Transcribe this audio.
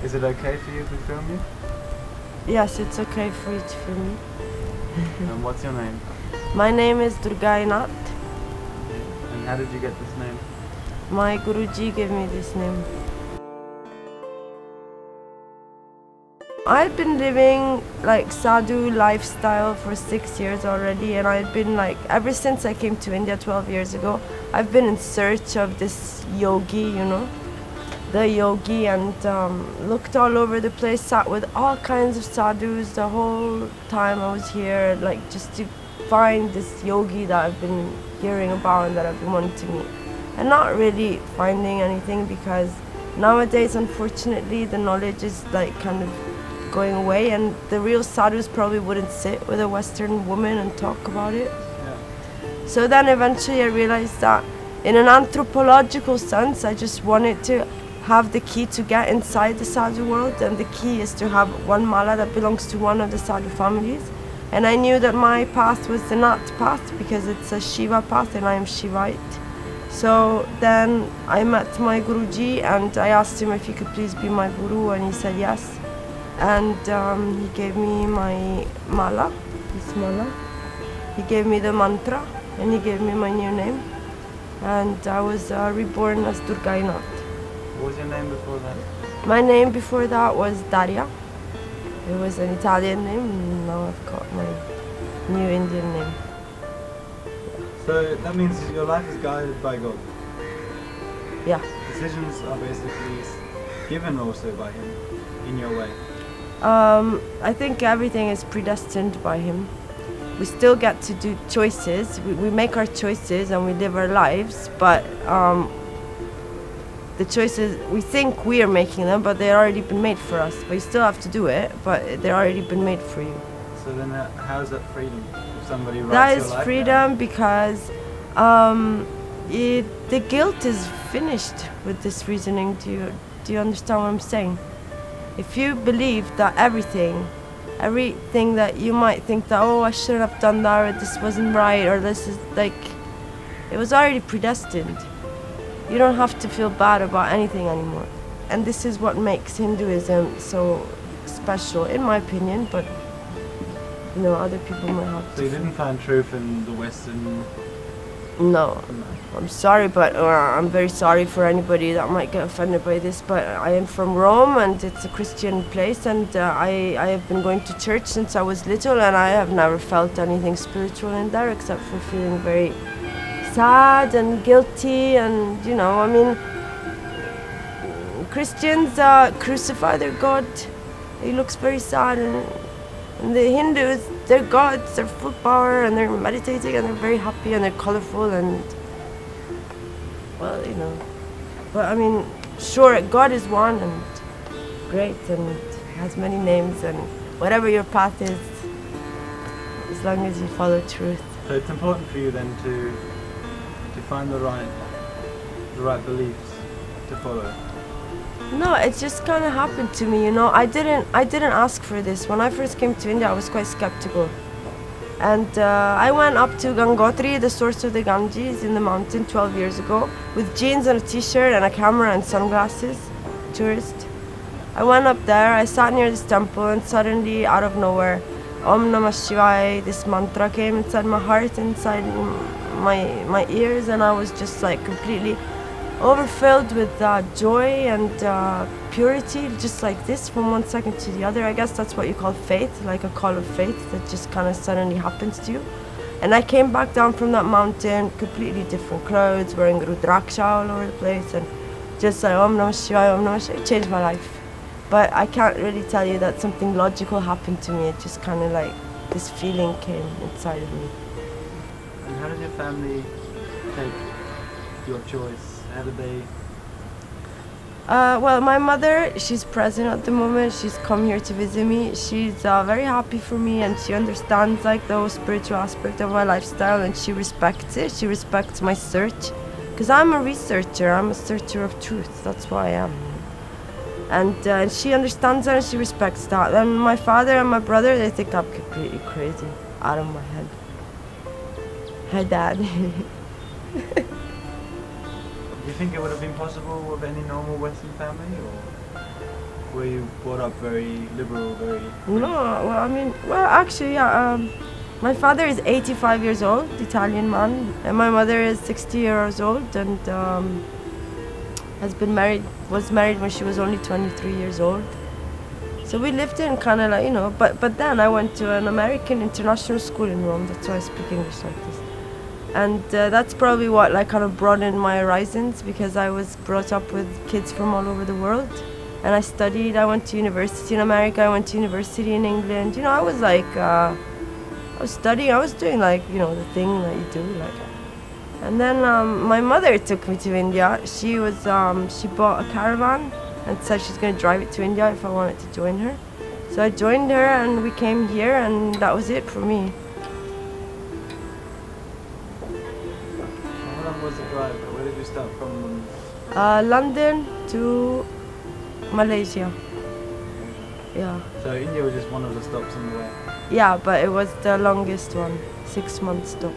Is it okay for you if we film you? Yes, it's okay for you to film me. And what's your name? My name is Durgai Nath. And how did you get this name? My Guruji gave me this name. I've been living like sadhu lifestyle for 6 years already, and I've been like, ever since I came to India 12 years ago, I've been in search of this yogi, you know, the yogi, and looked all over the place, sat with all kinds of sadhus the whole time I was here, like just to find this yogi that I've been hearing about and that I've been wanting to meet, and not really finding anything, because nowadays unfortunately the knowledge is like kind of going away, and the real sadhus probably wouldn't sit with a Western woman and talk about it. Yeah. So then eventually I realized that in an anthropological sense, I just wanted to have the key to get inside the sadhu world, and the key is to have one mala that belongs to one of the sadhu families. And I knew that my path was the Nat path because it's a Shiva path and I am Shivite. So then I met my Guruji and I asked him if he could please be my guru, and he said yes. And he gave me my mala, this mala. He gave me the mantra and he gave me my new name. And I was reborn as Durgai Nath. What was your name before that? My name before that was Daria. It was an Italian name, and now I've got my new Indian name. So that means your life is guided by God. Yeah. Decisions are basically given also by Him in your way. I think everything is predestined by Him. We still get to do choices. We make our choices and we live our lives, but the choices, we think we are making them, but they've already been made for us. But you still have to do it, but they've already been made for you. So then how is that freedom? If somebody writes That your is life freedom down? because the guilt is finished with this reasoning. Do you understand what I'm saying? If you believe that everything that you might think that, oh, I shouldn't have done that, or this wasn't right, or this is like, it was already predestined. You don't have to feel bad about anything anymore. And this is what makes Hinduism so special, in my opinion, but you know, other people might have to. So you didn't find truth in the Western? No. I'm sorry, but I'm very sorry for anybody that might get offended by this, but I am from Rome and it's a Christian place, and I have been going to church since I was little, and I have never felt anything spiritual in there except for feeling very sad and guilty. And you know, I mean, Christians crucify their God. He looks very sad, and the Hindus, their gods are full power and they're meditating and they're very happy and they're colorful and, well, you know. But I mean, sure, God is one and great and has many names, and whatever your path is, as long as you follow truth. So it's important for you then to find the right beliefs to follow. No, it just kind of happened to me, you know. I didn't ask for this. When I first came to India, I was quite skeptical. And I went up to Gangotri, the source of the Ganges, in the mountain 12 years ago, with jeans and a t-shirt and a camera and sunglasses, tourist. I went up there, I sat near this temple, and suddenly, out of nowhere, Om Namah Shivaya, this mantra came inside my heart, inside my ears, and I was just like completely overfilled with joy and purity, just like this, from one second to the other. I guess that's what you call faith, like a call of faith that just kind of suddenly happens to you. And I came back down from that mountain, completely different clothes, wearing rudraksha all over the place, and just like Om Namah Shivaya, Om Namah Shivaya. It changed my life. But I can't really tell you that something logical happened to me. It just kind of like, this feeling came inside of me. And how did your family take your choice? How did they? Well, my mother, she's present at the moment. She's come here to visit me. She's very happy for me, and she understands like the whole spiritual aspect of my lifestyle, and she respects it. She respects my search, because I'm a researcher. I'm a searcher of truth. That's why I am. And she understands that and she respects that. And my father and my brother, they think I'm completely crazy, out of my head. Hi, Dad. Do you think it would have been possible with any normal Western family, or? were you brought up very liberal, very? No, well, I mean, well, actually, yeah. My father is 85 years old, Italian man, and my mother is 60 years old, and was married when she was only 23 years old. So we lived in kind of like, you know, but then I went to an American international school in Rome. That's why I speak English like this. And that's probably what like kind of broadened my horizons, because I was brought up with kids from all over the world. And I studied, I went to university in America, I went to university in England. You know, I was like, I was studying, I was doing like, you know, the thing that you do. Like. And then my mother took me to India. She bought a caravan and said she's going to drive it to India if I wanted to join her. So I joined her and we came here, and that was it for me. How long was the drive? Where did you start from? London to Malaysia. Yeah. So India was just one of the stops on the way. Yeah, but it was the longest one, 6 month stop.